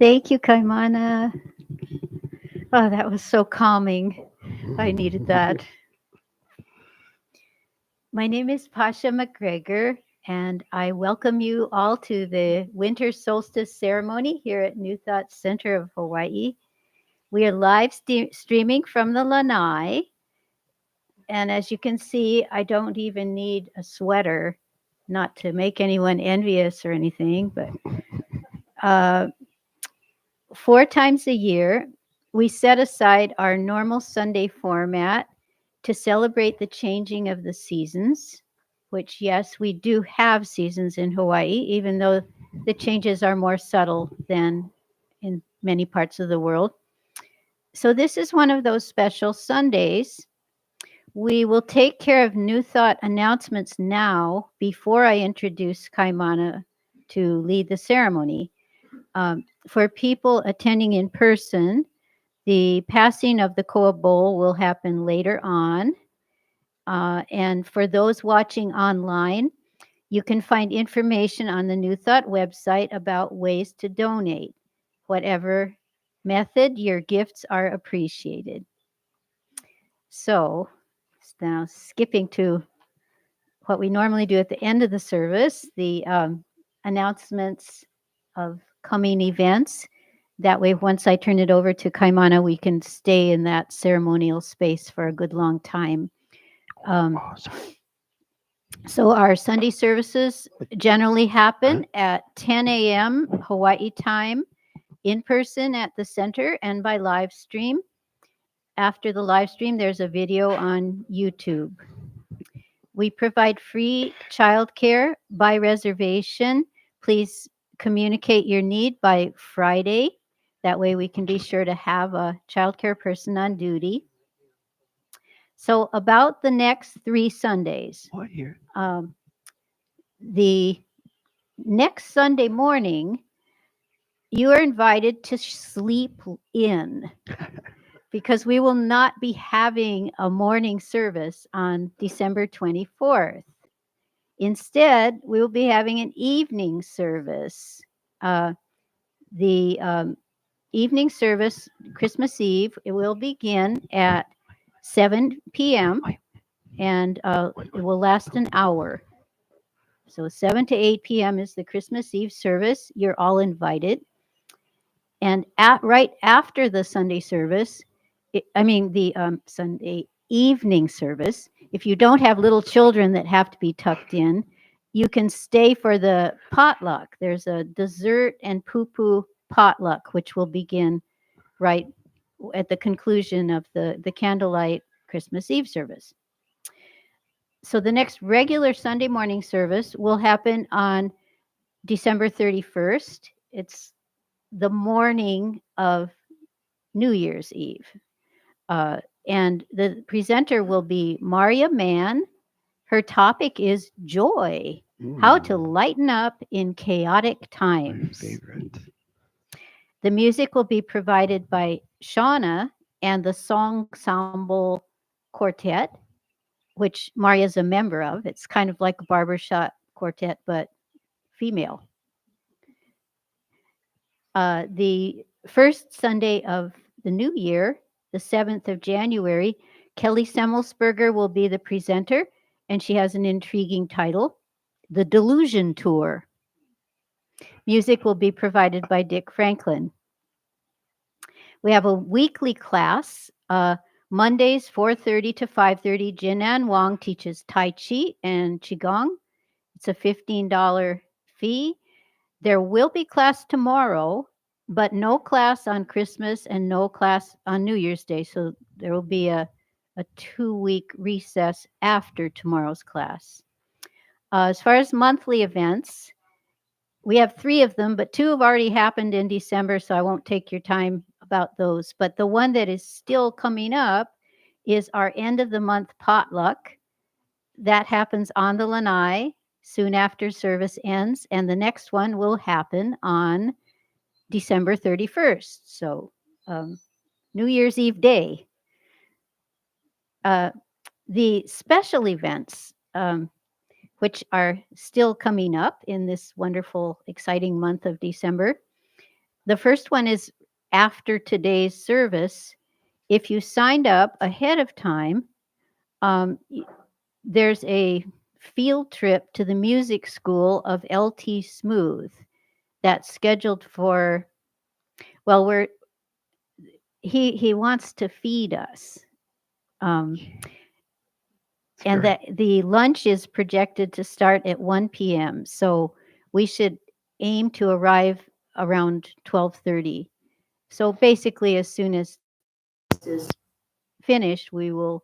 Thank you, Kaimana. Oh, that was so calming. I needed that. My name is Pasha McGregor, and I welcome you all to the winter solstice ceremony here at New Thought Center of Hawaii. We are live streaming from the lanai, and as you can see, I don't even need a sweater, not to make anyone envious or anything, but uh, 4 times a year, we set aside our normal Sunday format to celebrate the changing of the seasons, which, yes, we do have seasons in Hawaii, even though the changes are more subtle than in many parts of the world. So, this is one of those special Sundays. We will take care of New Thought announcements now before I introduce Kaimana to lead the ceremony. For people attending in person, the passing of the koa bowl will happen later on. And for those watching online, you can find information on the New Thought website about ways to donate. Whatever method, your gifts are appreciated. So, now skipping to what we normally do at the end of the service, the announcements of coming events. That way, once I turn it over to Kaimana, we can stay in that ceremonial space for a good long time. So our Sunday services generally happen at 10 a.m. Hawaii time, in person at the center and by live stream. After the live stream, there's a video on YouTube. We provide free childcare by reservation. Please communicate your need by Friday. That way we can be sure to have a childcare person on duty. So about the next 3 Sundays. What year? The next Sunday morning, you are invited to sleep in because we will not be having a morning service on December 24th. Instead, we will be having an evening service. The evening service, Christmas Eve, it will begin at 7 p.m. and it will last an hour. So 7 to 8 p.m. is the Christmas Eve service. You're all invited. And right after the Sunday service, the Sunday evening service, if you don't have little children that have to be tucked in, you can stay for the potluck. There's a dessert and poo-poo potluck, which will begin right at the conclusion of the candlelight Christmas Eve service. So the next regular Sunday morning service will happen on December 31st. It's the morning of New Year's Eve. And the presenter will be Maria Mann. Her topic is joy, how to lighten up in chaotic My times. favorite. The music will be provided by Shauna and the Songsamble Quartet, which Maria's a member of. It's kind of like a barbershop quartet, but female. The first Sunday of the new year, the 7th of January, Kelly Semmelsberger will be the presenter, and she has an intriguing title, The Delusion Tour. Music will be provided by Dick Franklin. We have a weekly class, Mondays 4:30 to 5:30. Jinan Wang teaches Tai Chi and Qigong. It's a $15 fee. There will be class tomorrow, but no class on Christmas and no class on New Year's Day. So there will be a 2-week recess after tomorrow's class. As far as monthly events, we have 3 of them, but 2 have already happened in December, so I won't take your time about those. But the one that is still coming up is our end of the month potluck. That happens on the lanai soon after service ends, and the next one will happen on December 31st. So, New Year's Eve day. The special events, which are still coming up in this wonderful, exciting month of December, The first one is after today's service. If you signed up ahead of time, um, there's a field trip to the music school of LT Smooth that's scheduled for, well, we're he wants to feed us. Um, It's and very that the lunch is projected to start at 1 p.m. So we should aim to arrive around 12:30. So basically, as soon as service is finished, we will,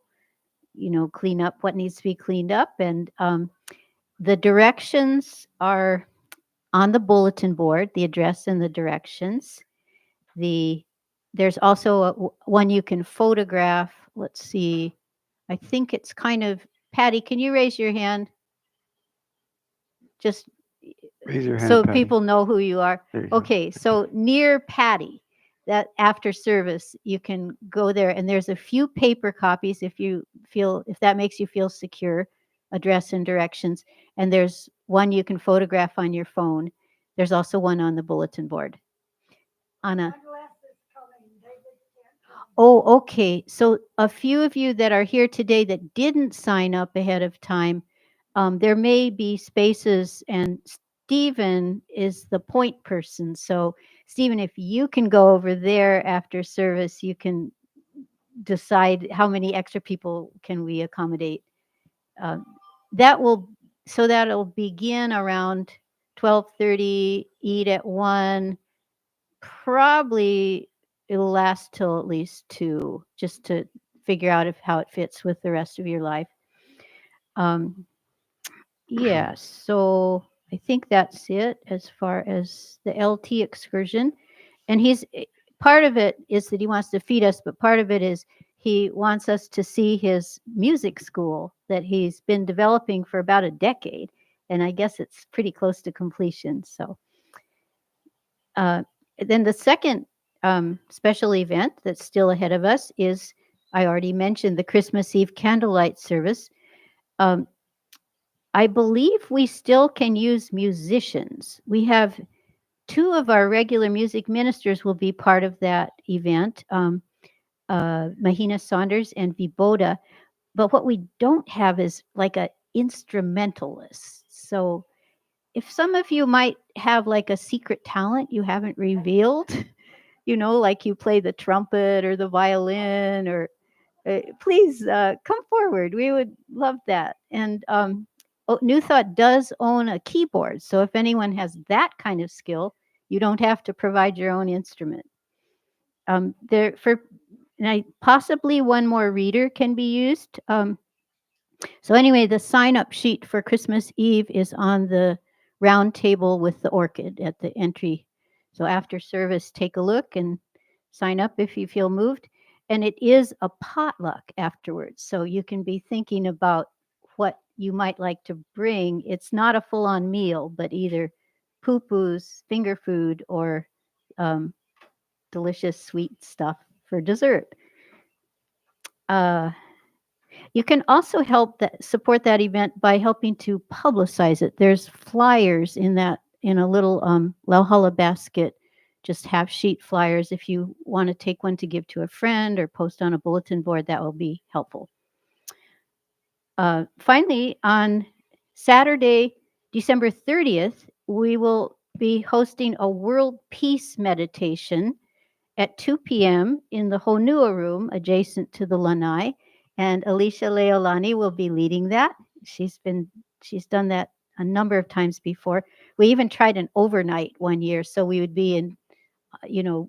clean up what needs to be cleaned up. And the directions are on the bulletin board, the address and the directions. The There's also one you can photograph. Let's see. I think it's kind of, Patty, can you raise your hand? Just raise your hand, so Patty. people know who you are. There you go. Okay, so near Patty, that after service, you can go there, and there's a few paper copies if that makes you feel secure, address and directions. And there's one you can photograph on your phone. There's also one on the bulletin board. Anna. Oh, okay. So a few of you that are here today that didn't sign up ahead of time, there may be spaces, and Stephen is the point person. So, Stephen, if you can go over there after service, you can decide how many extra people can we accommodate. Uh, that will that'll begin around 12:30. Eat at 1. Probably it'll last till at least 2, just to figure out how it fits with the rest of your life. Um, yeah, so I think that's it as far as the LT excursion. And part of it is that he wants to feed us, but part of it is he wants us to see his music school that he's been developing for about a decade. And I guess it's pretty close to completion. So Uh, then the second special event that's still ahead of us is, I already mentioned, the Christmas Eve candlelight service. Um, I believe we still can use musicians. We have two of our regular music ministers will be part of that event, Mahina Saunders and Viboda. But what we don't have is like a instrumentalist. So if some of you might have like a secret talent you haven't revealed, like you play the trumpet or the violin, or please come forward. We would love that. And New Thought does own a keyboard. So if anyone has that kind of skill, you don't have to provide your own instrument. There for and I, possibly one more reader can be used. So anyway, the sign up sheet for Christmas Eve is on the round table with the orchid at the entry. So after service, take a look and sign up if you feel moved. And it is a potluck afterwards. So you can be thinking about what you might like to bring. It's not a full on meal, but either poo-poos, finger food, or um, delicious sweet stuff for dessert. Uh, You can also support that event by helping to publicize it. There's flyers in a little Lauhala basket, just half sheet flyers. If you want to take one to give to a friend or post on a bulletin board, that will be helpful. Finally, on Saturday, December 30th, we will be hosting a world peace meditation at 2 p.m. in the Honua room adjacent to the lanai. And Alicia Leolani will be leading that. She's done that a number of times before. We even tried an overnight one year, so we would be you know,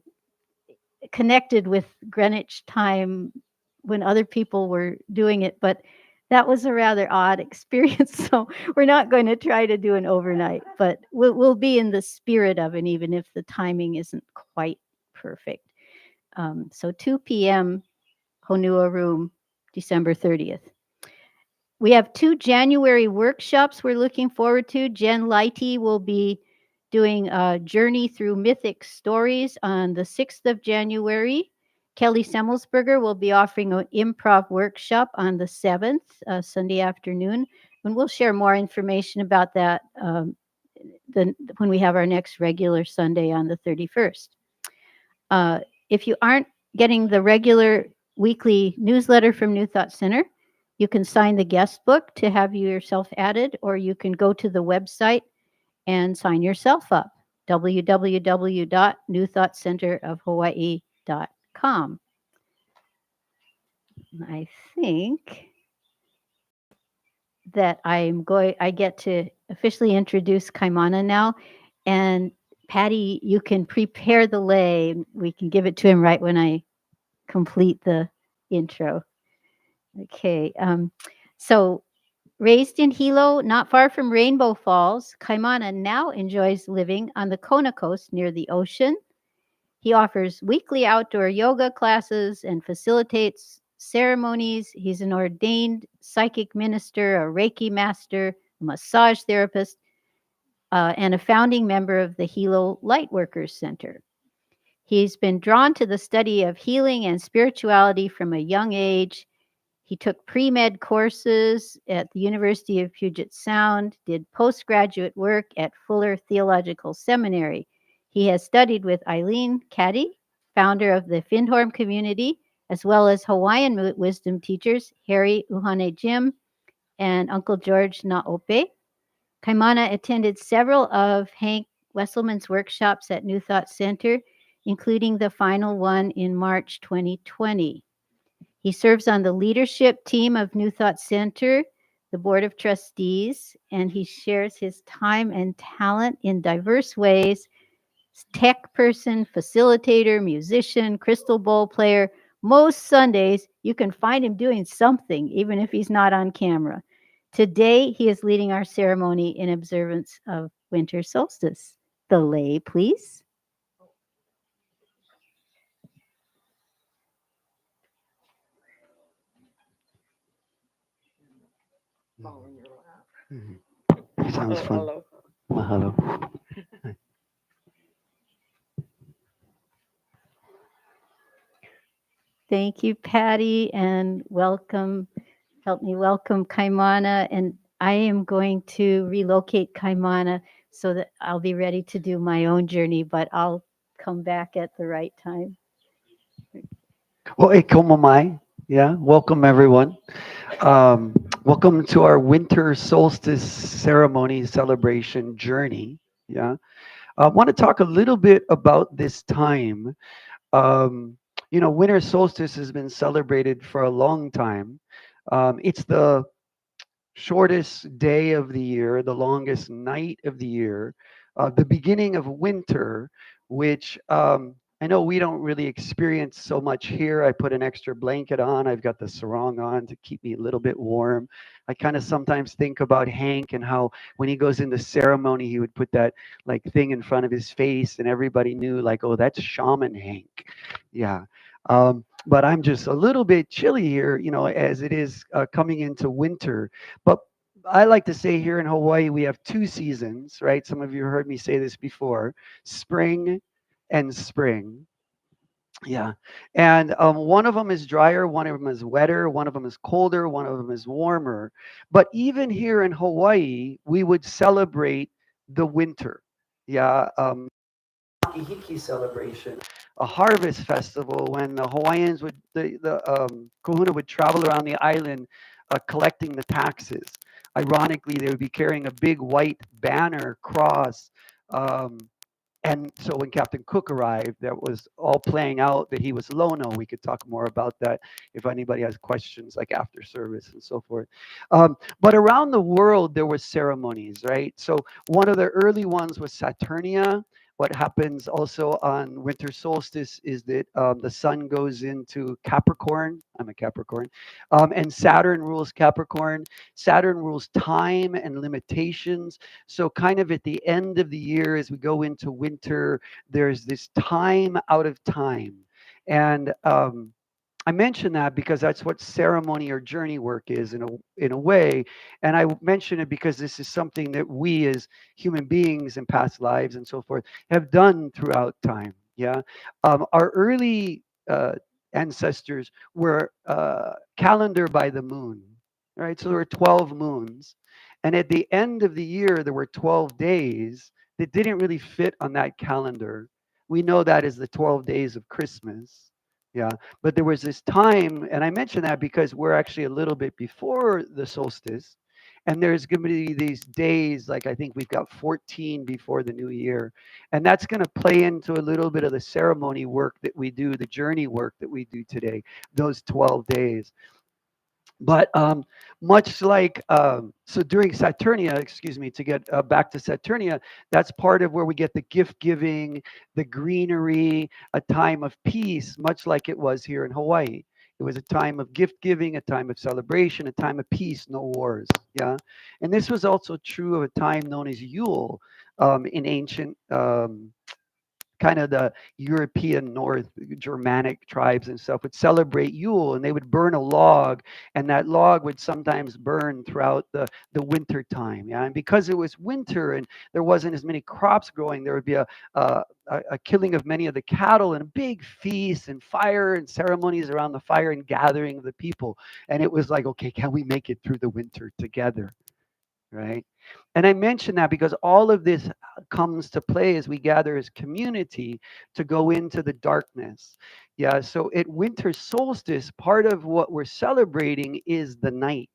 connected with Greenwich time when other people were doing it, but that was a rather odd experience. So we're not going to try to do an overnight, but we'll be in the spirit of it, even if the timing isn't quite perfect. So 2 p.m. Honua Room, December 30th. We have 2 January workshops we're looking forward to. Jen Lighty will be doing a journey through mythic stories on the 6th of January. Kelly Semmelsberger will be offering an improv workshop on the 7th, Sunday afternoon. And we'll share more information about that when we have our next regular Sunday on the 31st. Uh, if you aren't getting the regular weekly newsletter from New Thought Center, you can sign the guest book to have yourself added, or you can go to the website and sign yourself up. www.newthoughtcenterofhawaii.com. I think that I get to officially introduce Kaimana now. And Patty, you can prepare the lay. We can give it to him right when I complete the intro. Okay. So raised in Hilo, not far from Rainbow Falls, Kaimana now enjoys living on the Kona coast near the ocean. He offers weekly outdoor yoga classes and facilitates ceremonies. He's an ordained psychic minister, a Reiki master, a massage therapist, and a founding member of the Hilo Lightworkers Center. He's been drawn to the study of healing and spirituality from a young age. He took pre med courses at the University of Puget Sound, did postgraduate work at Fuller Theological Seminary. He has studied with Eileen Caddy, founder of the Findhorn community, as well as Hawaiian wisdom teachers Harry Uhane Jim and Uncle George Naope. Kaimana attended several of Hank Wesselman's workshops at New Thought Center, including the final one in March 2020. He serves on the leadership team of New Thought Center, the board of trustees, and he shares his time and talent in diverse ways. Tech person, facilitator, musician, crystal bowl player. Most Sundays, you can find him doing something, even if he's not on camera. Today, he is leading our ceremony in observance of winter solstice. The lay, please. Mhm. Sounds fun. Mahalo. Thank you, Patty, and welcome. Help me welcome Kaimana. And I am going to relocate Kaimana so that I'll be ready to do my own journey, but I'll come back at the right time. Well, Ekomamai. Yeah, welcome everyone. Um, Welcome to our winter solstice ceremony celebration journey. Yeah, I want to talk a little bit about this time. Um, Winter solstice has been celebrated for a long time. It's the shortest day of the year, the longest night of the year, the beginning of winter, which I know we don't really experience so much here. I put an extra blanket on. I've got the sarong on to keep me a little bit warm. I kind of sometimes think about Hank and how when he goes into ceremony, he would put that like thing in front of his face, and everybody knew like, oh, that's Shaman Hank. Yeah. But I'm just a little bit chilly here, as it is coming into winter. But I like to say here in Hawaii, we have two seasons, right? Some of you heard me say this before, spring and spring. Yeah. And one of them is drier, one of them is wetter, one of them is colder, one of them is warmer. But even here in Hawaii, we would celebrate the winter. Yeah. Hiki celebration, a harvest festival when the Hawaiians would the Kahuna would travel around the island collecting the taxes. Ironically, they would be carrying a big white banner cross. Um, and so when Captain Cook arrived, that was all playing out that he was Lono. We could talk more about that if anybody has questions, like after service and so forth. But around the world, there were ceremonies, right? So one of the early ones was Saturnia. What happens also on winter solstice is that the sun goes into Capricorn. I'm a Capricorn. And Saturn rules Capricorn. Saturn rules time and limitations. So, kind of at the end of the year, as we go into winter, there's this time out of time. And I mention that because that's what ceremony or journey work is in a way, and I mention it because this is something that we as human beings in past lives and so forth have done throughout time. Yeah, our early ancestors were calendar by the moon, right? So there were 12 moons, and at the end of the year there were 12 days that didn't really fit on that calendar. We know that is the 12 days of Christmas. Yeah. But there was this time, and I mention that because we're actually a little bit before the solstice. And there's going to be these days, like I think we've got 14 before the new year. And that's going to play into a little bit of the ceremony work that we do, the journey work that we do today, those 12 days. But much like, so during Saturnia, excuse me, to get back to Saturnia, that's part of where we get the gift giving, the greenery, a time of peace, much like it was here in Hawaii. It was a time of gift giving, a time of celebration, a time of peace, no wars. Yeah. And this was also true of a time known as Yule in ancient kind of the European North Germanic tribes and stuff would celebrate Yule, and they would burn a log, and that log would sometimes burn throughout the winter time. Yeah, and because it was winter and there wasn't as many crops growing, there would be a killing of many of the cattle and a big feast and fire and ceremonies around the fire and gathering of the people. And it was like, okay, can we make it through the winter together? Right? And I mention that because all of this comes to play as we gather as community to go into the darkness. Yeah, so at winter solstice, part of what we're celebrating is the night,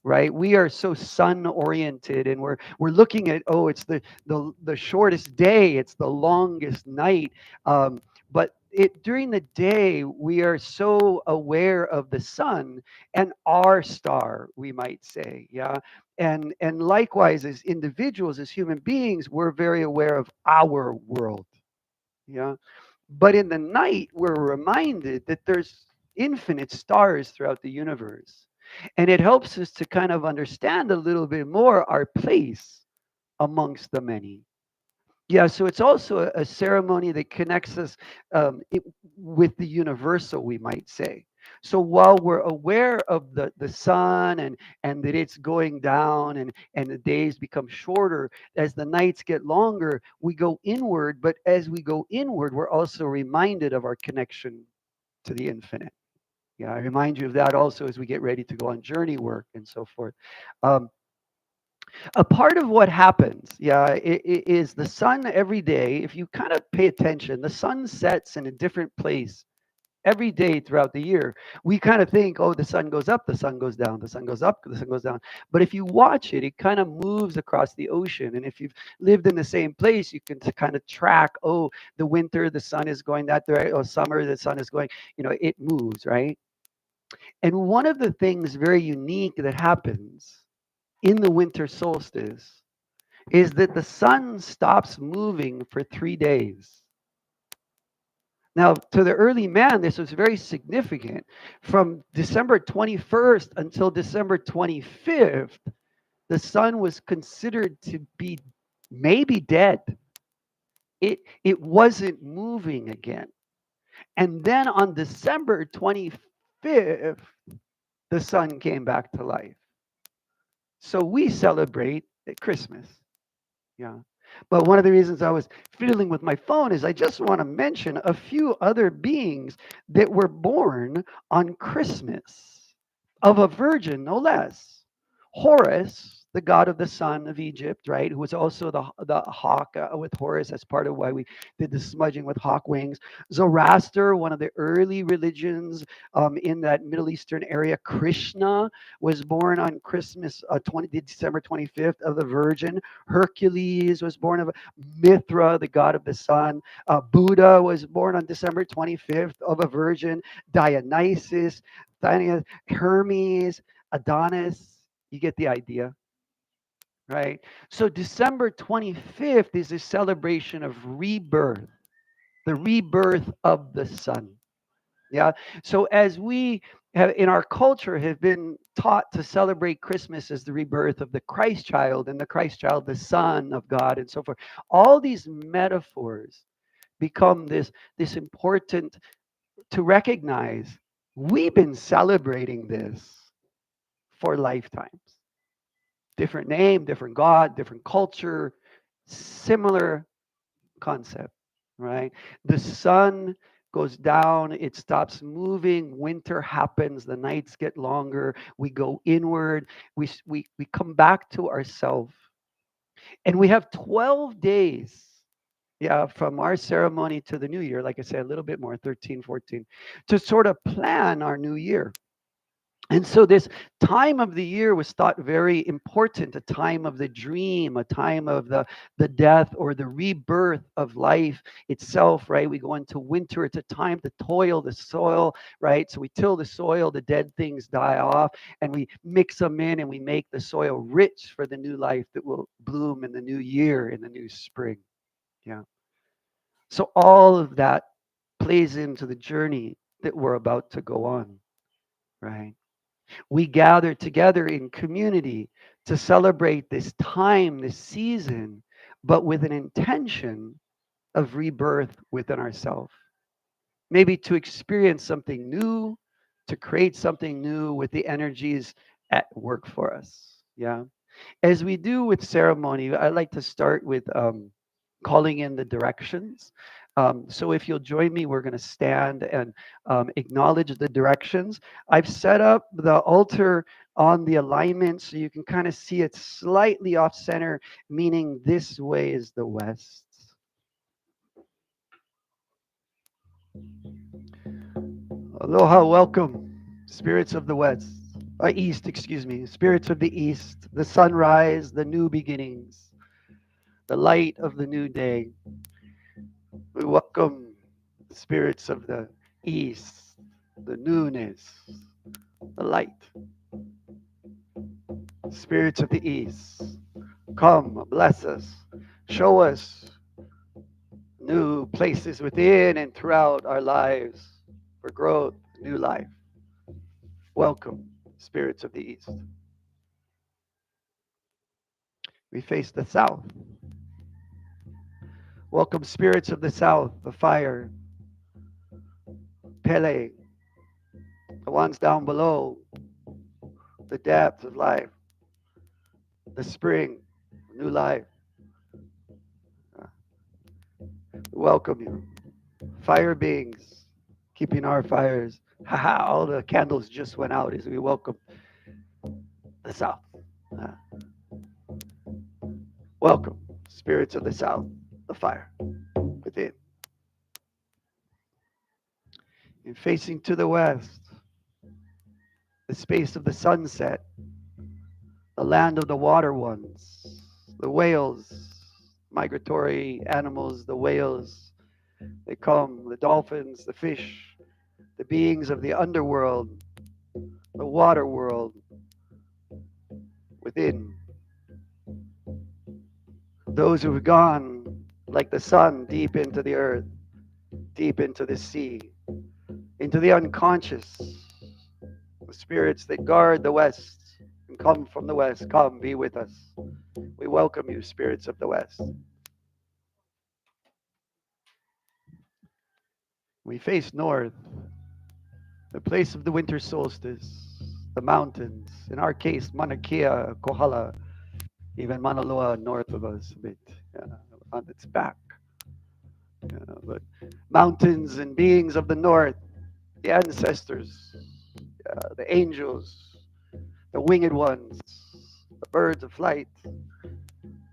right? We are so sun oriented, and we're looking at, oh, it's the shortest day, it's the longest night. But it during the day we are so aware of the sun and our star, we might say. Yeah. And likewise, as individuals, as human beings, we're very aware of our world. Yeah. But in the night, we're reminded that there's infinite stars throughout the universe. And it helps us to kind of understand a little bit more our place amongst the many. Yeah, so it's also a ceremony that connects us with the universal, we might say. So while we're aware of the sun and that it's going down and the days become shorter, as the nights get longer, we go inward. But as we go inward, we're also reminded of our connection to the infinite. Yeah, I remind you of that also as we get ready to go on journey work and so forth. Um, a part of what happens, yeah, is the sun every day. If you kind of pay attention, the sun sets in a different place every day throughout the year. We kind of think, oh, the sun goes up, the sun goes down, the sun goes up, the sun goes down. But if you watch it, it kind of moves across the ocean. And if you've lived in the same place, you can kind of track, oh, the winter, the sun is going that direction, or summer, the sun is going, it moves, right? And one of the things very unique that happens in the winter solstice is that the sun stops moving for 3 days. Now, to the early man, this was very significant. From December 21st until December 25th, the sun was considered to be maybe dead. It wasn't moving again. And then on December 25th, the sun came back to life. So we celebrate at Christmas. Yeah. But one of the reasons I was fiddling with my phone is I just want to mention a few other beings that were born on Christmas of a virgin, no less. Horus, the god of the sun of Egypt, right, who was also the hawk with Horus. That's part of why we did the smudging with hawk wings. Zoroaster, one of the early religions in that Middle Eastern area. Krishna was born on Christmas, 20, December 25th, of the Virgin. Hercules was born of Mithra, the god of the sun. Buddha was born on December 25th of a virgin. Dionysus, Hermes, Adonis. You get the idea, right? So December 25th is a celebration of rebirth, the rebirth of the sun. Yeah. So as we have in our culture have been taught to celebrate Christmas as the rebirth of the Christ child, and the Christ child, the Son of God, and so forth. All these metaphors become this important to recognize. We've been celebrating this for lifetimes. Different name, different God, different culture, similar concept, right? The sun goes down, it stops moving, winter happens, the nights get longer, we go inward, we come back to ourselves. And we have 12 days Yeah, from our ceremony to the new year, like I said, a little bit more, 13, 14, to sort of plan our new year. And so this time of the year was thought very important, a time of the dream, a time of the death or the rebirth of life itself, right? We go into winter, it's a time to toil the soil, right? So we till the soil, the dead things die off, and we mix them in and we make the soil rich for the new life that will bloom in the new year, in the new spring. Yeah. So all of that plays into the journey that we're about to go on, right? We gather together in community to celebrate this time, this season, but with an intention of rebirth within ourselves. Maybe to experience something new, to create something new with the energies at work for us. Yeah. As we do with ceremony, I like to start with calling in the directions. So if you'll join me, we're going to stand and acknowledge the directions. I've set up the altar on the alignment so you can kind of see it slightly off center, meaning this way is the west. Aloha, welcome, spirits of the west, east, excuse me, spirits of the east, the sunrise, the new beginnings, the light of the new day. We welcome the spirits of the east, the newness, the light, spirits of the east. Come, bless us, show us new places within and throughout our lives for growth, new life. Welcome, spirits of the east. We face the south. Welcome, spirits of the south, the fire, Pele, the ones down below, the depth of life, the spring, new life. We welcome you. Fire beings, keeping our fires. Haha, all the candles just went out as we welcome the South. Uh, Welcome, spirits of the South, the fire within. And facing to the west, the space of the sunset, the land of the water ones, the whales, migratory animals, the whales, they come, the dolphins, the fish, the beings of the underworld, the water world within. Those who have gone like the sun deep into the earth, deep into the sea, into the unconscious, the spirits that guard the west and come from the west, come be with us. We welcome you, spirits of the west. We face north, the place of the winter solstice, the mountains, in our case, Mauna Kea, Kohala, even Mauna Loa north of us a bit, on its back. But mountains and beings of the north, the ancestors, the angels, the winged ones, the birds of flight,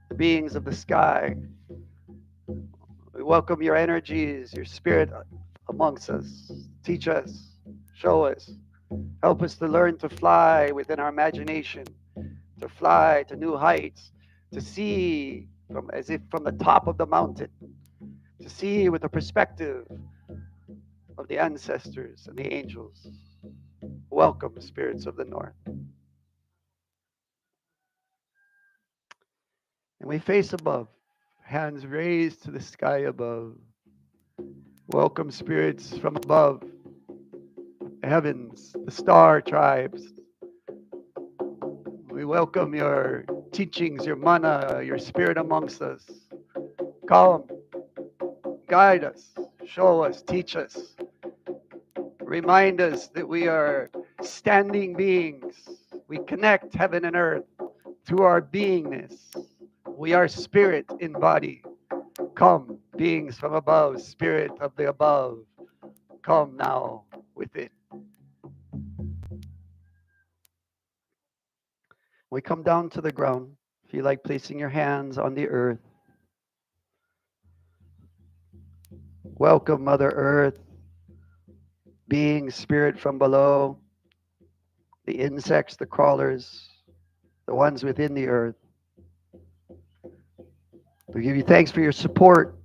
the beings of the sky. We welcome your energies, your spirit amongst us. Teach us, show us, help us to learn to fly within our imagination, to fly to new heights, to see from as if from the top of the mountain, to see with the perspective of the ancestors and the angels. Welcome, spirits of the north. And we face above, hands raised to the sky above. Welcome, spirits from above, the heavens, the star tribes. We welcome your teachings, your mana, your spirit amongst us. Come, guide us, show us, teach us. Remind us that we are standing beings. We connect heaven and earth through our beingness. We are spirit in body. Come, beings from above, spirit of the above. Come now within. We come down to the ground. Feel like placing your hands on the earth. Welcome, Mother Earth, being spirit from below, the insects, the crawlers, the ones within the earth. We give you thanks for your support,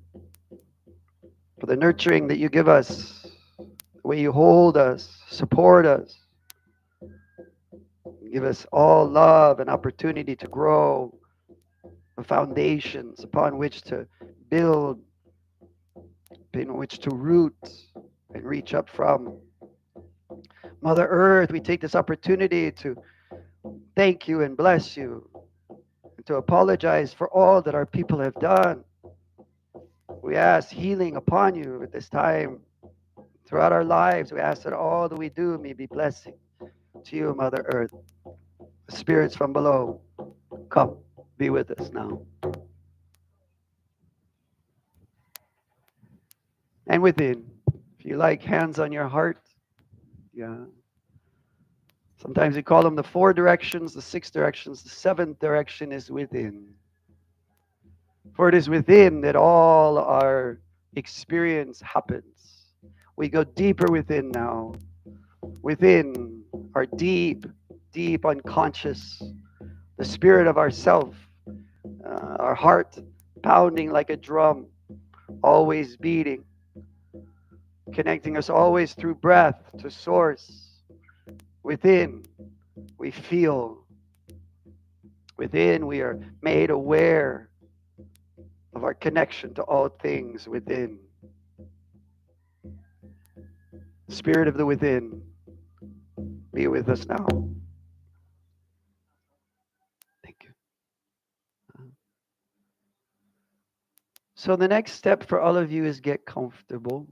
for the nurturing that you give us, the way you hold us, support us, give us all love and opportunity to grow, the foundations upon which to build, in which to root and reach up from. Mother Earth, we take this opportunity to thank you and bless you, and to apologize for all that our people have done. We ask healing upon you at this time. Throughout our lives, we ask that all that we do may be blessing to you, Mother Earth. The spirits from below, come, be with us now. And within, if you like, hands on your heart. Yeah. Sometimes we call them the four directions, the six directions, the seventh direction is within. For it is within that all our experience happens. We go deeper within now, within our deep, deep unconscious, the spirit of ourself, our heart pounding like a drum, always beating, connecting us always through breath to source. Within, we feel. Within, we are made aware of our connection to all things within. Spirit of the within, be with us now. Thank you. So the next step for all of you is get comfortable.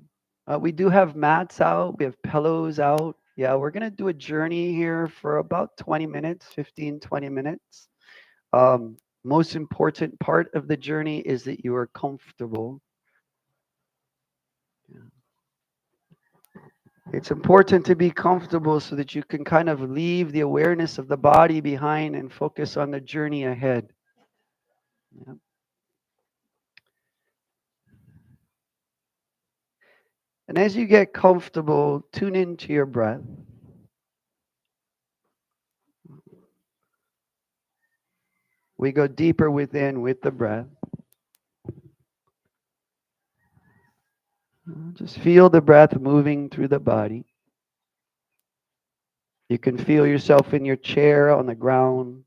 We do have mats out. We have pillows out. Yeah, we're going to do a journey here for about 20 minutes, 15, 20 minutes. Most important part of the journey is that you are comfortable. Yeah. It's important to be comfortable so that you can kind of leave the awareness of the body behind and focus on the journey ahead. Yeah. And as you get comfortable, tune into your breath. We go deeper within with the breath. Just feel the breath moving through the body. You can feel yourself in your chair on the ground,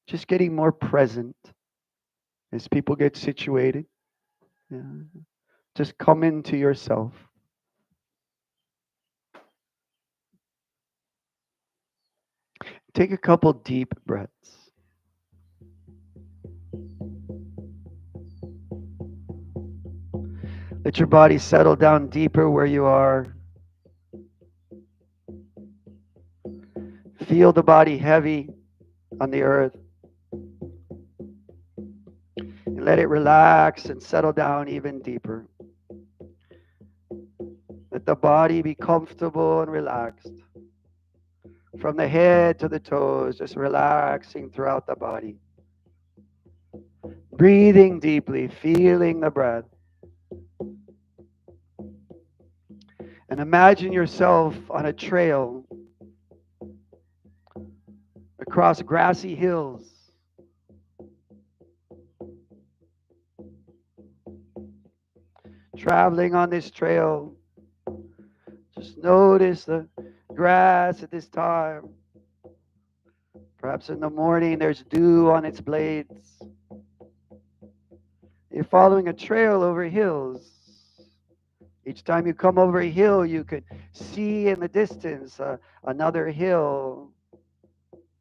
just getting more present as people get situated. Yeah. Just come into yourself. Take a couple deep breaths. Let your body settle down deeper where you are. Feel the body heavy on the earth. And let it relax and settle down even deeper. Let the body be comfortable and relaxed. From the head to the toes, just relaxing throughout the body. Breathing deeply, feeling the breath. And imagine yourself on a trail across grassy hills. Traveling on this trail, just notice the grass at this time. Perhaps in the morning there's dew on its blades. You're following a trail over hills. Each time you come over a hill, you could see in the distance another hill.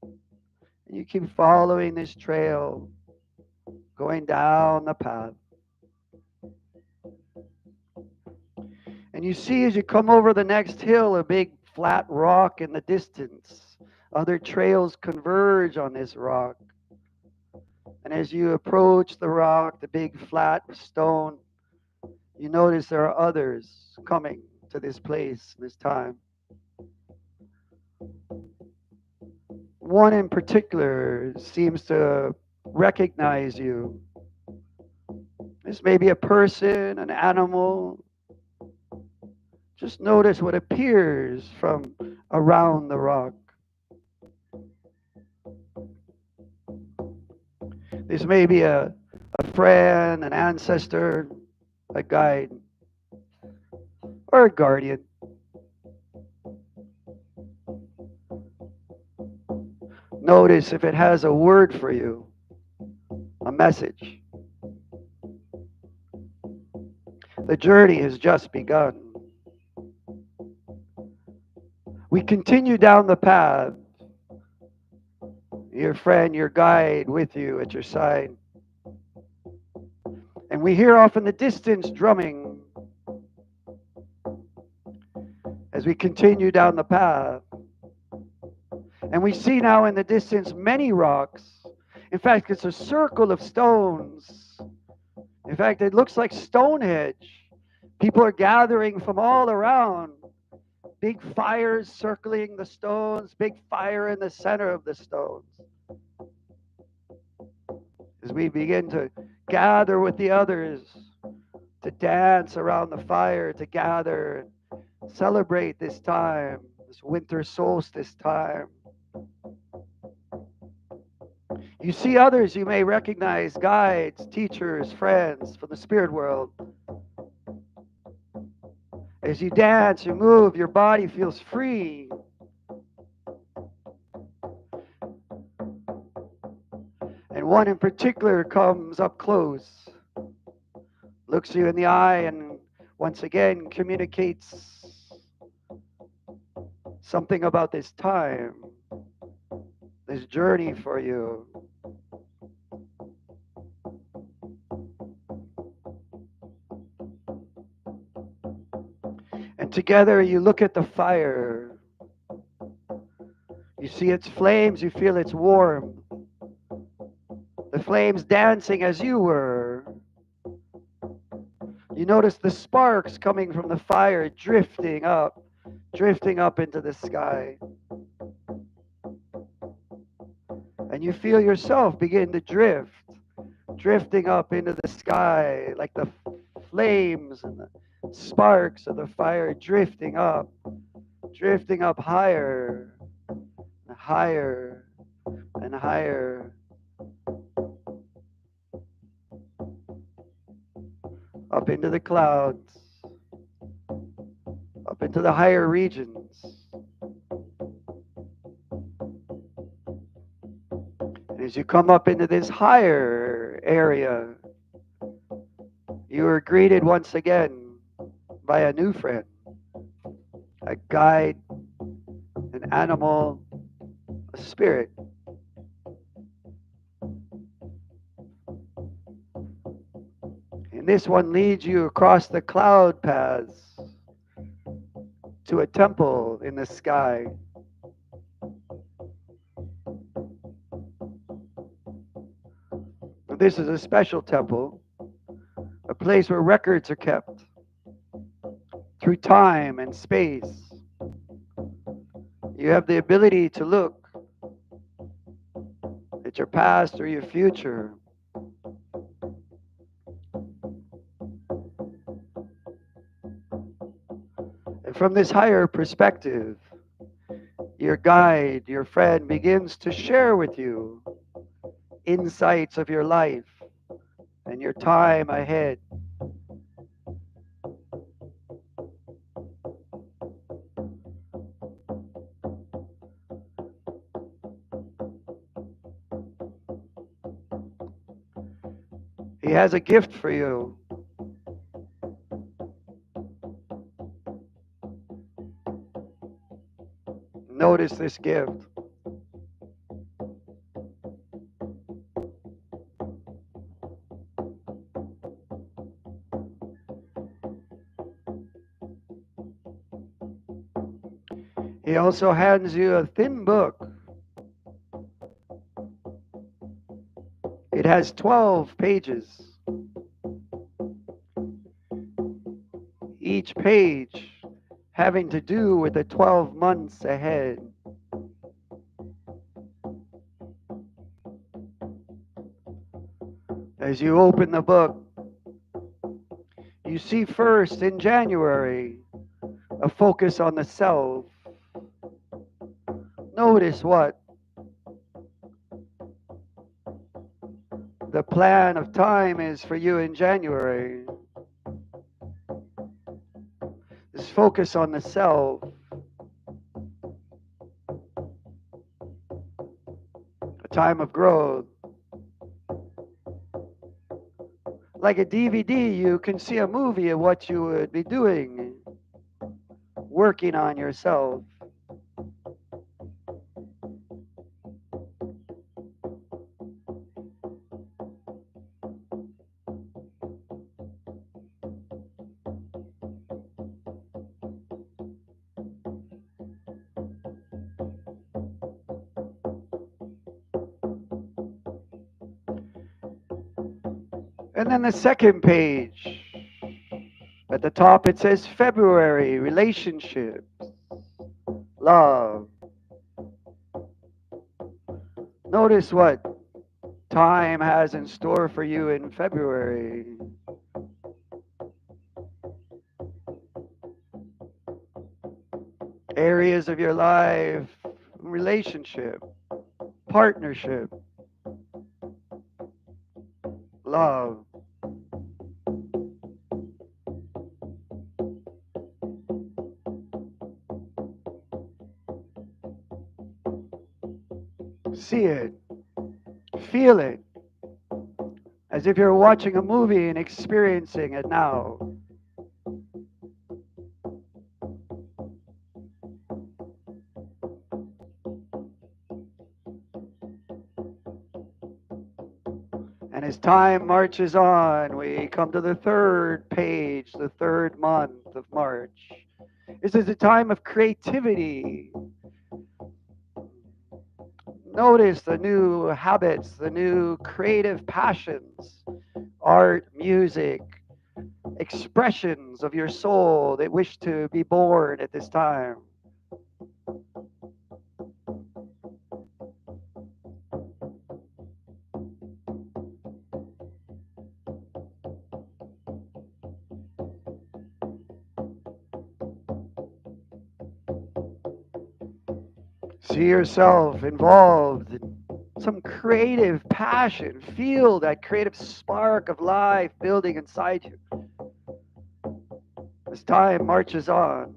And you keep following this trail, going down the path. And you see as you come over the next hill, a big flat rock in the distance. Other trails converge on this rock. And as you approach the rock, the big flat stone, you notice there are others coming to this place, this time. One in particular seems to recognize you This may be a person, an animal. Just notice what appears from around the rock. This may be a friend, an ancestor, a guide, or a guardian. Notice if it has a word for you, a message. The journey has just begun. We continue down the path, your friend, your guide with you at your side. And we hear off in the distance drumming as we continue down the path. And we see now in the distance many rocks. In fact, it's a circle of stones. In fact, it looks like Stonehenge. People are gathering from all around. Big fires circling the stones, big fire in the center of the stones. As we begin to gather with the others, to dance around the fire, to gather and celebrate this time, this winter solstice time. You see others you may recognize, guides, teachers, friends from the spirit world. As you dance, you move, your body feels free. And one in particular comes up close, looks you in the eye, and once again communicates something about this time, this journey for you. And together you look at the fire. You see its flames, you feel its warmth. The flames dancing as you were. You notice the sparks coming from the fire drifting up into the sky. And you feel yourself begin to drift, drifting up into the sky like the flames and the sparks of the fire drifting up higher and higher and higher, up into the clouds, up into the higher regions. And as you come up into this higher area, you are greeted once again by a new friend, a guide, an animal, a spirit. And this one leads you across the cloud paths to a temple in the sky. This is a special temple, a place where records are kept through time and space. You have the ability to look at your past or your future. And from this higher perspective, your guide, your friend begins to share with you insights of your life and your time ahead. He has a gift for you. Notice this gift. He also hands you a thin book. It has 12 pages. Each page having to do with the 12 months ahead. As you open the book, You see first in January a focus on the self. Notice what the plan of time is for you in January. This focus on the self, a time of growth. Like a DVD, you can see a movie of what you would be doing, working on yourself. And then the second page, at the top it says February, relationships, love. Notice what time has in store for you in February. Areas of your life, relationship, partnership, love. See it, feel it, as if you're watching a movie and experiencing it now. And as time marches on, we come to the third page, the third month of March. This is a time of creativity. Notice the new habits, the new creative passions, art, music, expressions of your soul that wish to be born at this time. See yourself involved in some creative passion. Feel that creative spark of life building inside you as time marches on.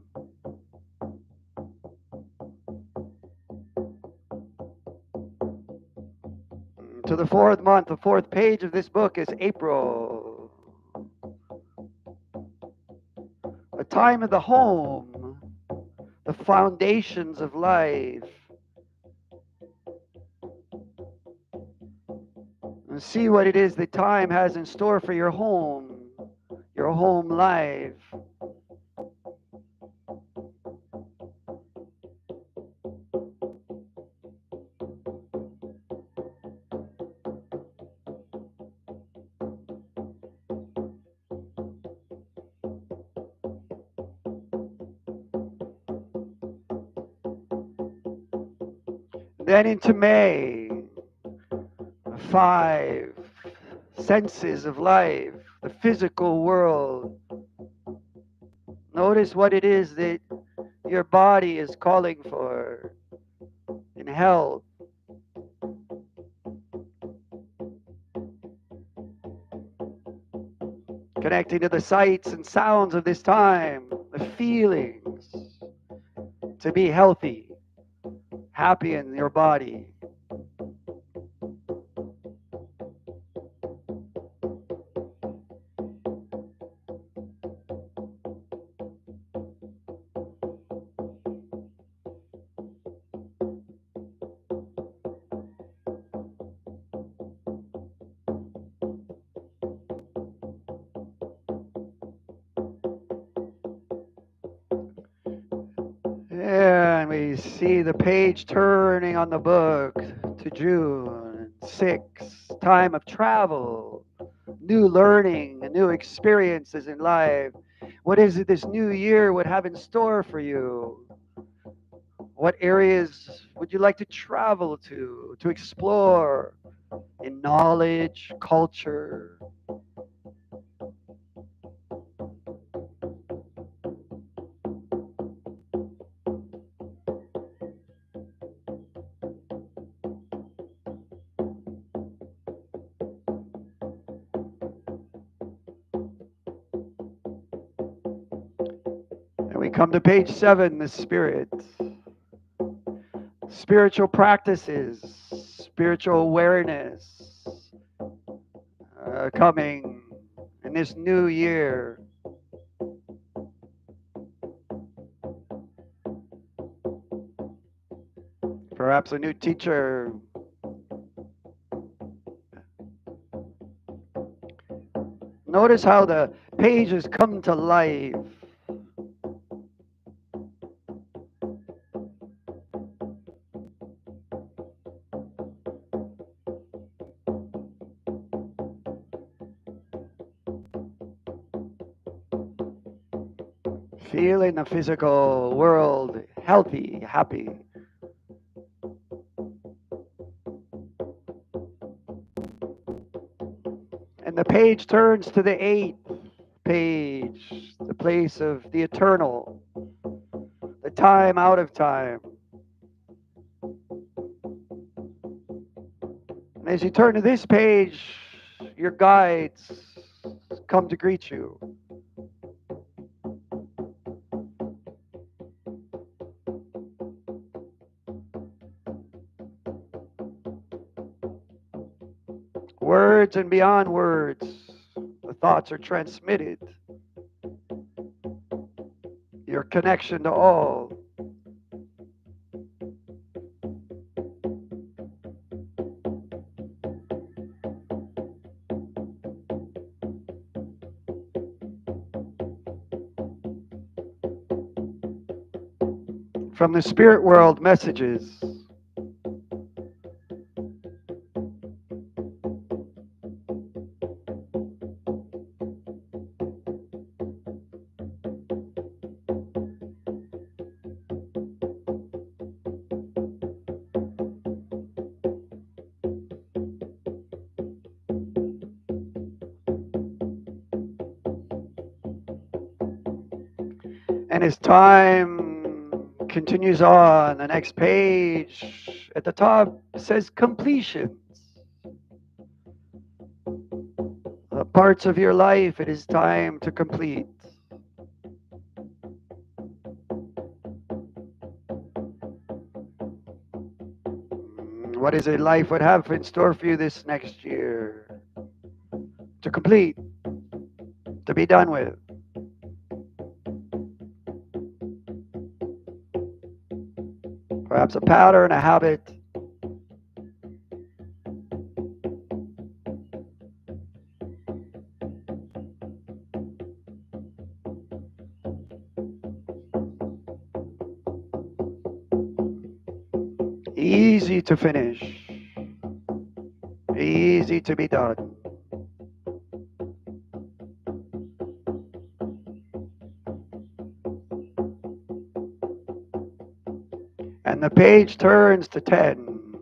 To the fourth month, the fourth page of this book is April, a time of the home, the foundations of life. And see what it is that time has in store for your home life. Then into May, five senses of life, the physical world. Notice what it is that your body is calling for in health. Connecting to the sights and sounds of this time, the feelings to be healthy, happy in your body. And we see the page turning on the book to June 6, time of travel, new learning, and new experiences in life. What is it this new year would have in store for you? What areas would you like to travel to explore in knowledge, culture? We come to page 7, the spirit. Spiritual practices, spiritual awareness coming in this new year. Perhaps a new teacher. Notice how the pages come to life. Feeling the physical world healthy, happy. And the page turns to the 8th page, the place of the eternal, the time out of time. And as you turn to this page, your guides come to greet you. Words and beyond words, the thoughts are transmitted. Your connection to all. From the spirit world, messages. And as time continues on, the next page at the top says completions. The parts of your life it is time to complete. What is it life would have in store for you this next year? To complete, to be done with. Perhaps a pattern, a habit. Easy to finish, easy to be done. And the page turns to 10.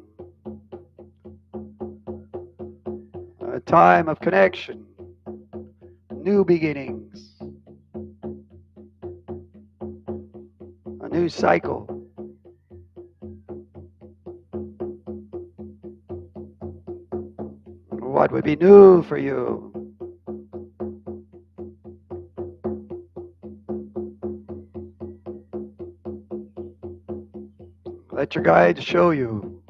A time of connection, new beginnings, a new cycle. What would be new for you? Let your guides show you.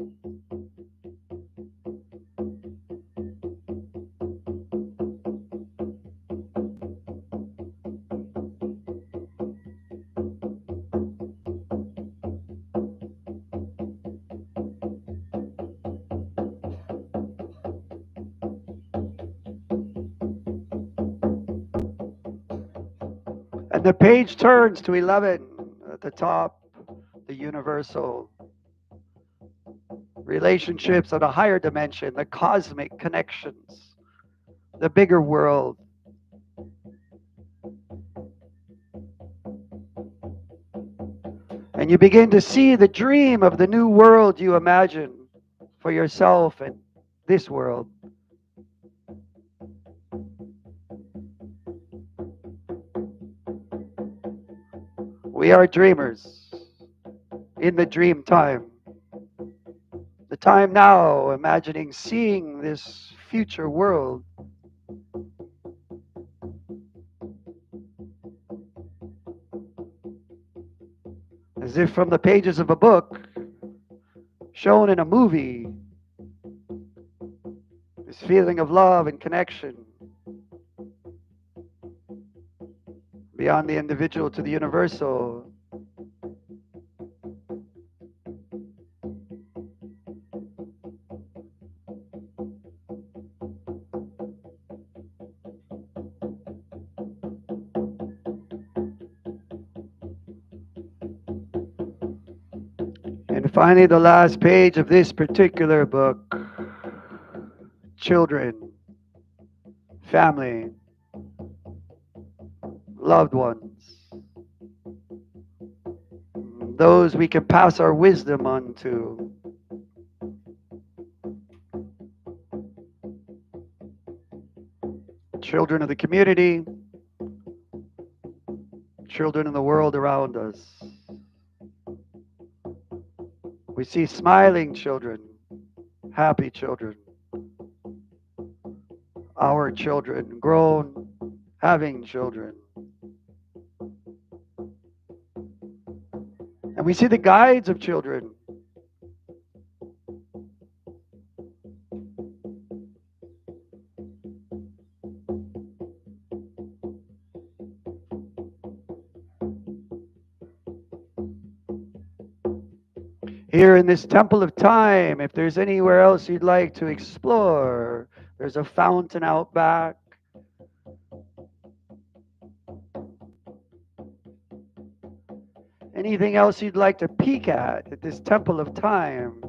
And the page turns to 11 at the top, the universal relationships of a higher dimension, the cosmic connections, the bigger world. And you begin to see the dream of the new world you imagine for yourself and this world. We are dreamers in the dream time. The time now, imagining seeing this future world. as if from the pages of a book shown in a movie. This feeling of love and connection beyond the individual to the universal. And finally, the last page of this particular book, children, family, loved ones, those we can pass our wisdom on to. Children of the community, children in the world around us. We see smiling children, happy children, our children, grown, having children. And we see the guides of children. Here in this temple of time, if there's anywhere else you'd like to explore, there's a fountain out back. Anything else you'd like to peek at this temple of time?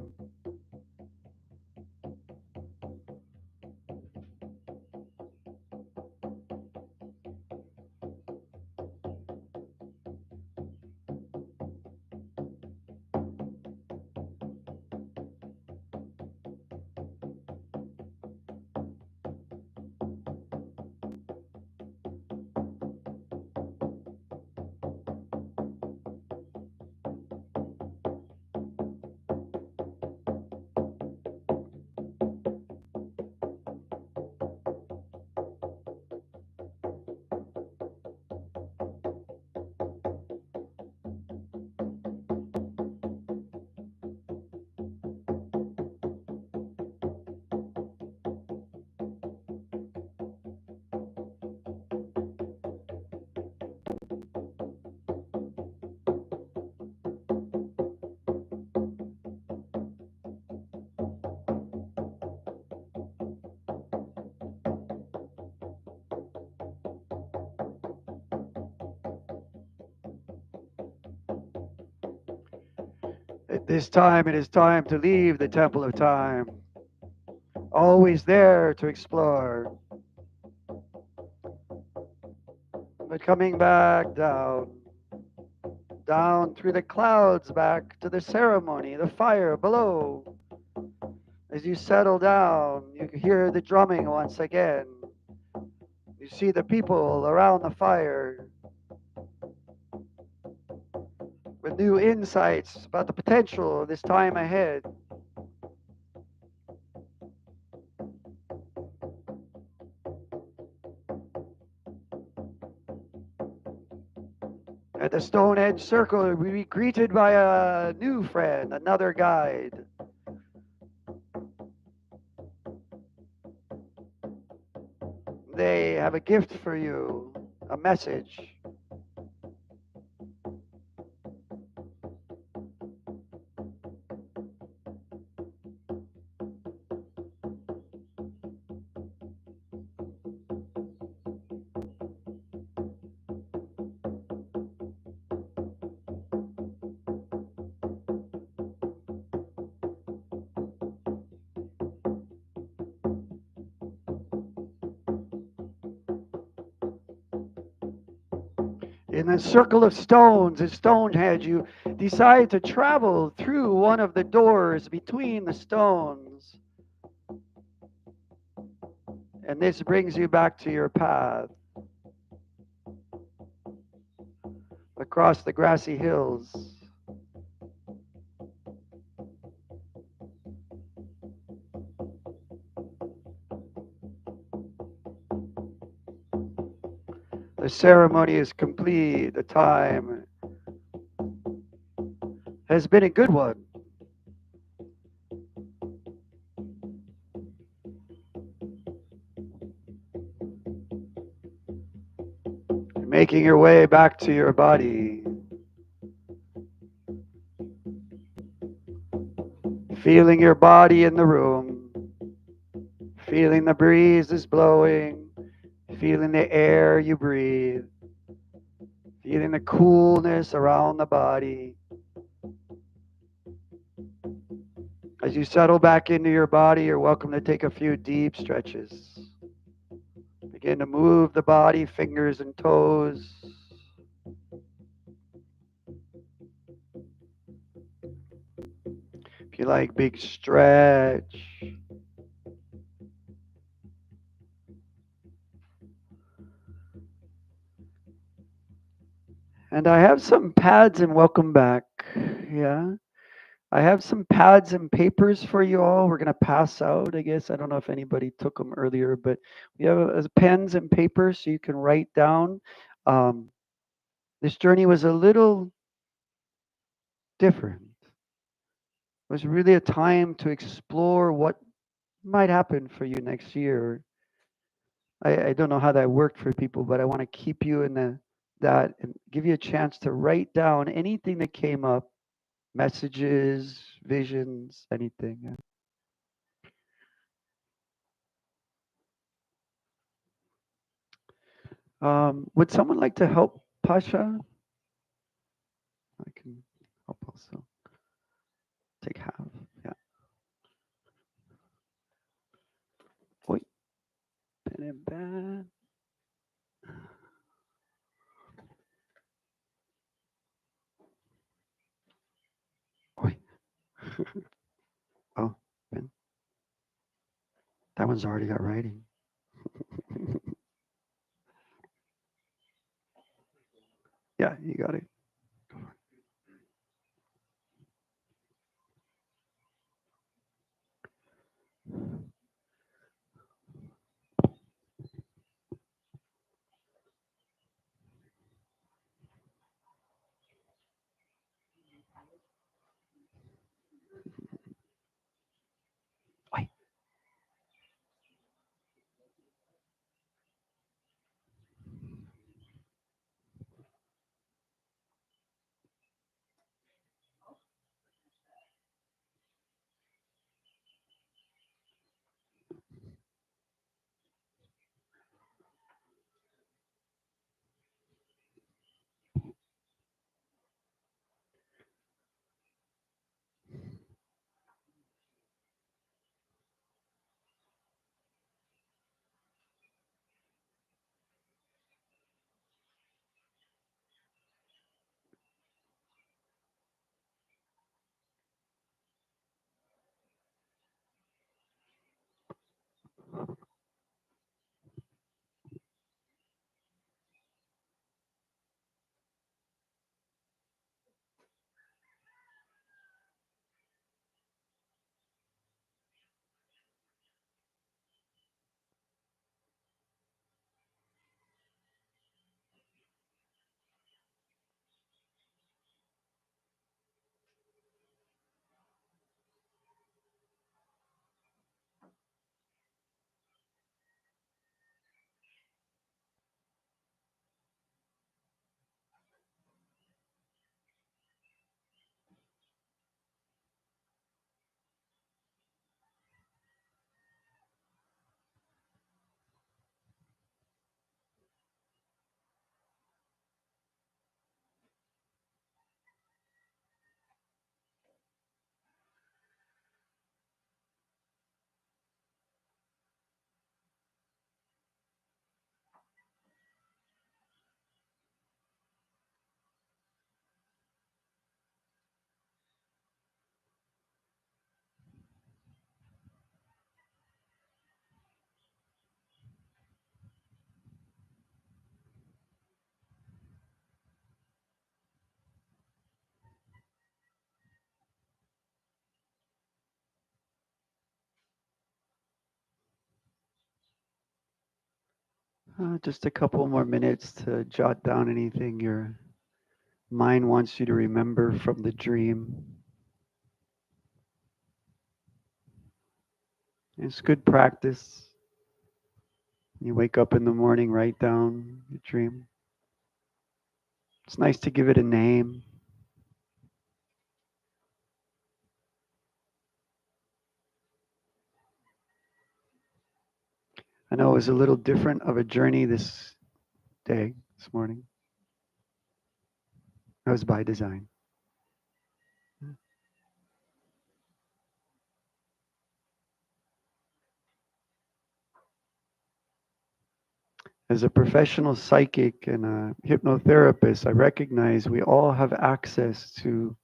At this time, it is time to leave the temple of time. Always there to explore, but coming back down, down through the clouds, back to the ceremony, the fire below. As you settle down, you hear the drumming once again. You see the people around the fire with new insights about the potential of this time ahead. At the Stone Edge Circle, we be greeted by a new friend, another guide. They have a gift for you, a message. In the circle of stones at Stonehenge, you decide to travel through one of the doors between the stones. And this brings you back to your path across the grassy hills. The ceremony is complete, the time has been a good one. Making your way back to your body, feeling your body in the room, feeling the breeze is blowing, feeling the air you breathe, feeling the coolness around the body. As you settle back into your body, you're welcome to take a few deep stretches. Begin to move the body, fingers and toes. If you like, big stretch. And I have some pads and welcome back. Yeah. I have some pads and papers for you all. We're going to pass out, I guess. I don't know if anybody took them earlier, but we have pens and papers so you can write down. Um, this journey was a little different. It was really a time to explore what might happen for you next year. I don't know how that worked for people, but I want to keep you in that and give you a chance to write down anything that came up, messages, visions, anything. Yeah. Would someone like to help Pasha? I can help also. Take half. Yeah. Oi, pen and pad. Oi. Oh, pen. That one's already got writing. Yeah, you got it. Oi. Just a couple more minutes to jot down anything you're Mind wants you to remember from the dream. It's good practice. You wake up in the morning, write down your dream. It's nice to give it a name. I know it was a little different of a journey this day, this morning. That was by design. As a professional psychic and a hypnotherapist, I recognize we all have access to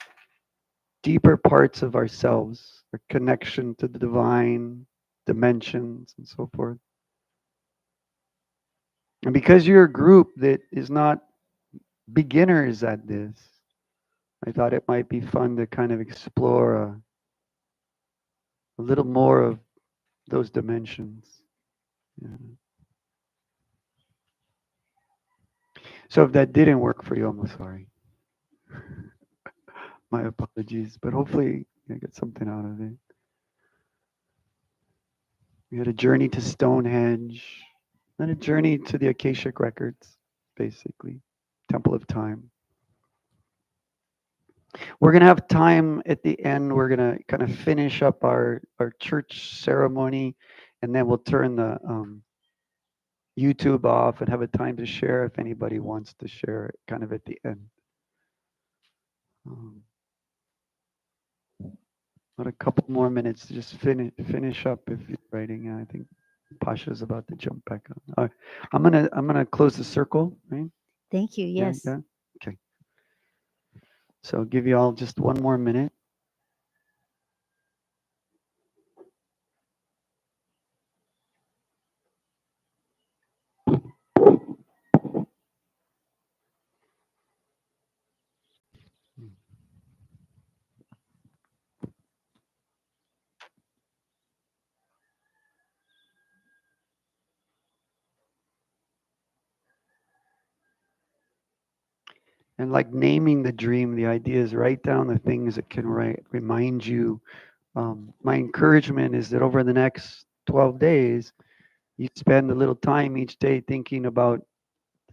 deeper parts of ourselves, our connection to the divine dimensions and so forth. And because you're a group that is not beginners at this, I thought it might be fun to kind of explore a little more of those dimensions. Yeah. So if that didn't work for you, I'm sorry. My apologies, but hopefully you get something out of it. We had a journey to Stonehenge, and a journey to the Akashic Records, basically, Temple of Time. We're gonna have time at the end. We're gonna kind of finish up our church ceremony, and then we'll turn the YouTube off and have a time to share if anybody wants to share it, kind of at the end. Um, but a couple more minutes to just finish up if you're writing. I think Pasha's about to jump back on. All right. I'm gonna close the circle, right? Thank you. Yeah, Yes. yeah. Okay. So I'll give you all just one more minute. And like naming the dream, the idea is write down the things that can remind you. My encouragement is that over the next 12 days, you spend a little time each day thinking about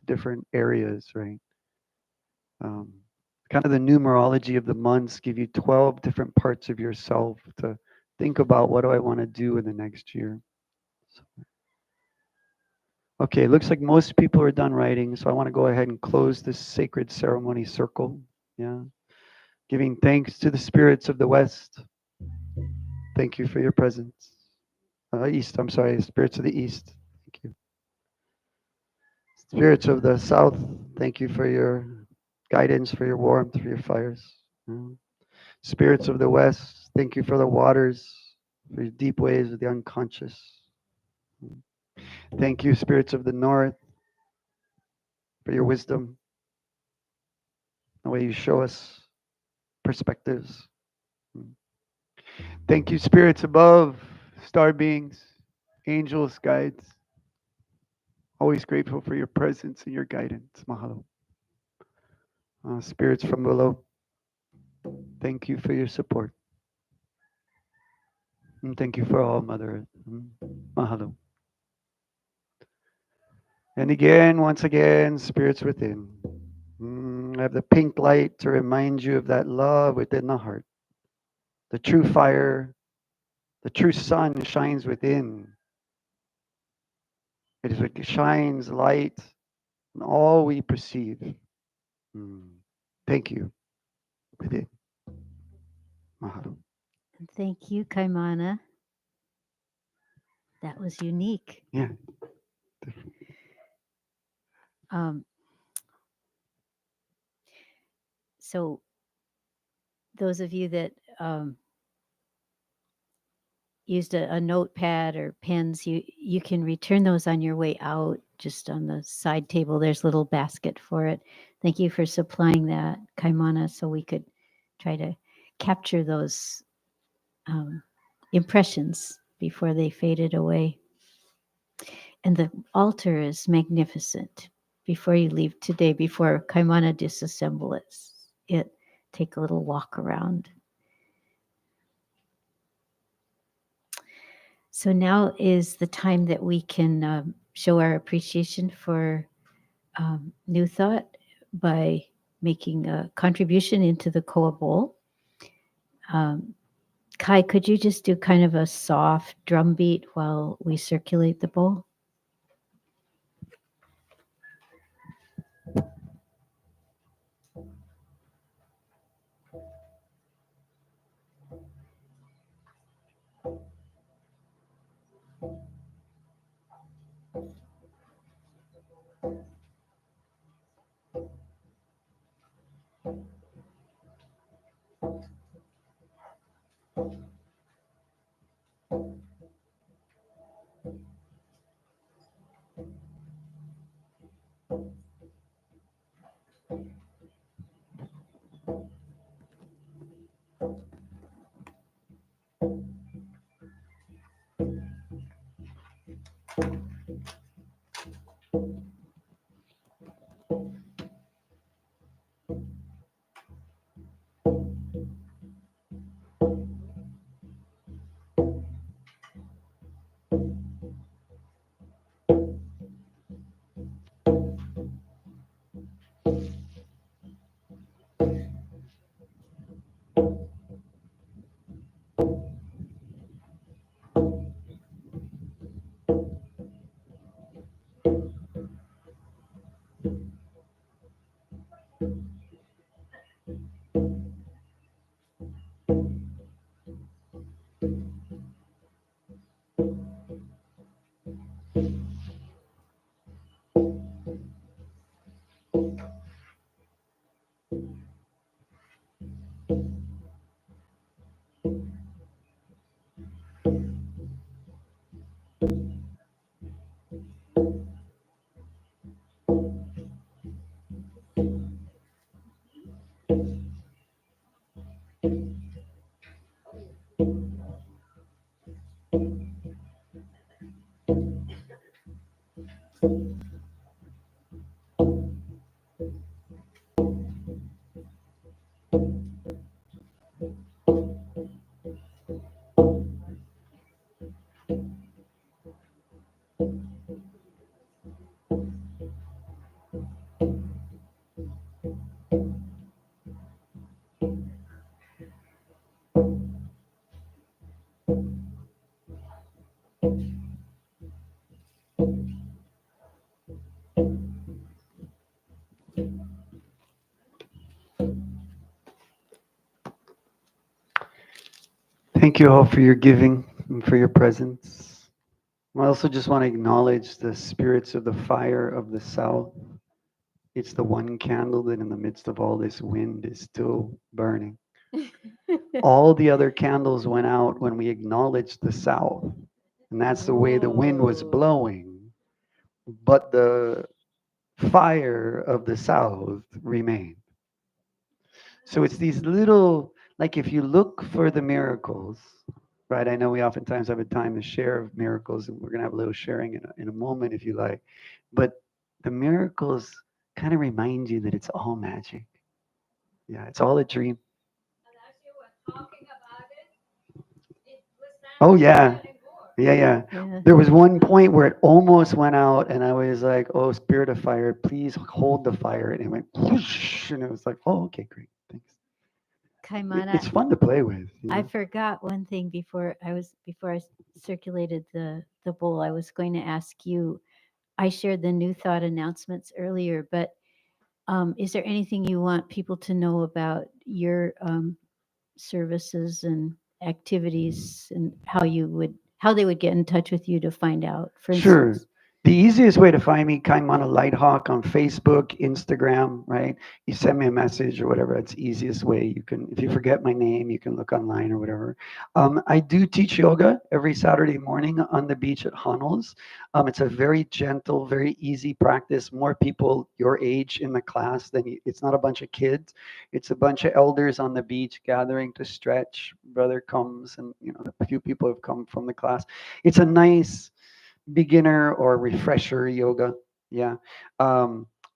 different areas, right? Um, Kind of the numerology of the months give you 12 different parts of yourself to think about what do I want to do in the next year. So, okay, looks like most people are done writing, so I want to go ahead and close this sacred ceremony circle. Yeah. Giving thanks to the spirits of the West. Thank you for your presence. East, I'm sorry, spirits of the East. Thank you. Spirits of the South, thank you for your guidance, for your warmth, for your fires. Mm. Spirits of the West, thank you for the waters, for your deep waves of the unconscious. Mm. Thank you, spirits of the North, for your wisdom, the way you show us perspectives. Mm. Thank you, spirits above, star beings, angels, guides. Always grateful for your presence and your guidance. Mahalo. Spirits from below, thank you for your support. And thank you for all, Mother Earth. Mahalo. And again, once again, spirits within. I have the pink light to remind you of that love within the heart. The true fire, the true sun shines within. It is what shines light in all we perceive. Mm. Thank you. Within. Mahalo. And thank you, Kaimana. That was unique. Yeah. Um, so, those of you that used a notepad or pens, you can return those on your way out. Just on the side table, there's a little basket for it. Thank you for supplying that, Kaimana, so we could try to capture those um, impressions before they faded away. And the altar is magnificent. before you leave today, before Kaimana disassemble it, take a little walk around. So now is the time that we can show our appreciation for New Thought by making a contribution into the Koa Bowl. Um, Kai, could you just do kind of a soft drum beat while we circulate the bowl? Thank you all for your giving and for your presence. I also just want to acknowledge the spirits of the fire of the south. It's the one candle that in the midst of all this wind is still burning. All the other candles went out when we acknowledged the south. And that's the way the wind was Oh. blowing. But the fire of the south remained. So it's these little, like if you look for the miracles, right? I know we oftentimes have a time to share of miracles, and we're going to have a little sharing in a moment if you like. But the miracles kind of remind you that it's all magic. Yeah, it's all a dream. Oh, yeah. Yeah, yeah. Yeah. There was one point where it almost went out, and I was like, "Oh, spirit of fire, please hold the fire." And it went whoosh, and it was like, "Oh, okay, great, thanks." Kaimana, It's fun to play with, you I know. forgot one thing before I circulated the bowl. I was going to ask you. I shared the New Thought announcements earlier, but is there anything you want people to know about your services and activities, and how they would get in touch with you to find out? For Sure. instance. The easiest way to find me, Kaimana Lighthawk on Facebook, Instagram, right? You send me a message or whatever. It's the easiest way. You can, if you forget my name, you can look online or whatever. I do teach yoga every Saturday morning on the beach at Honol's. It's a very gentle, very easy practice. More people your age in the class than you, it's not a bunch of kids. It's a bunch of elders on the beach gathering to stretch. Brother comes, and a few people have come from the class. It's a nice beginner or refresher yoga. Yeah.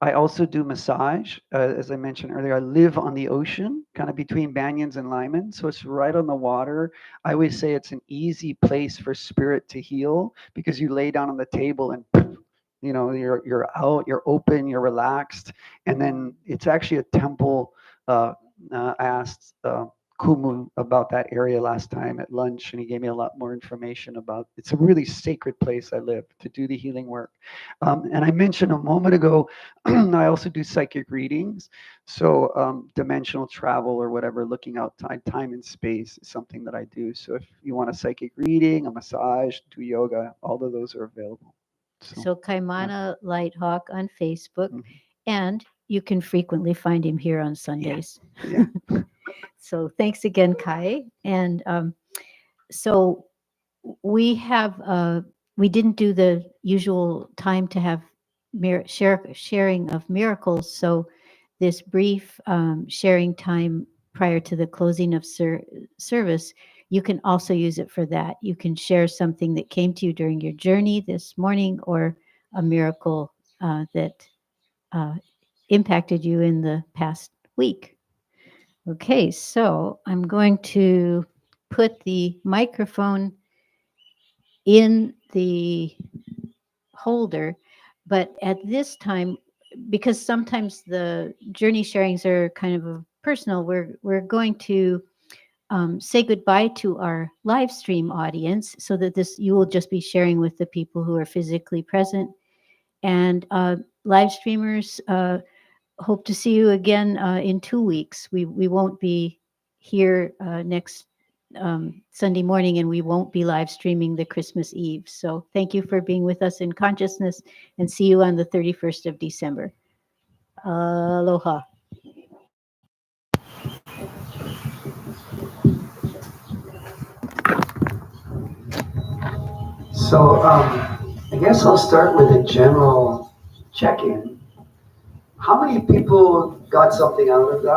I also do massage. As I mentioned earlier, I live on the ocean, kind of between Banyans and Lyman. So it's right on the water. I always say it's an easy place for spirit to heal because you lay down on the table and you're out, you're open, you're relaxed. And then it's actually a temple. Uh, I asked Kumu about that area last time at lunch, and he gave me a lot more information about. It's a really sacred place I live to do the healing work. And I mentioned a moment ago, I also do psychic readings. So dimensional travel or whatever, looking outside time and space is something that I do. So if you want a psychic reading, a massage, do yoga, all of those are available. So So yeah. Kaimana Lighthawk on Facebook, Mhm. and you can frequently find him here on Yeah. Sundays. Yeah. So thanks again, Kai. And so we have we didn't do the usual time to have sharing of miracles. So this brief sharing time prior to the closing of service, you can also use it for that. You can share something that came to you during your journey this morning, or a miracle that uh, impacted you in the past week. Okay, so I'm going to put the microphone in the holder, but at this time, because sometimes the journey sharings are kind of personal, we're going to say goodbye to our live stream audience, so that this you will just be sharing with the people who are physically present. And live streamers, hope to see you again in 2 weeks. We won't be here next Sunday morning, and we won't be live streaming the Christmas Eve. So thank you for being with us in consciousness, and see you on the 31st of December. Aloha. So I guess I'll start with a general check-in. How many people got something out of that?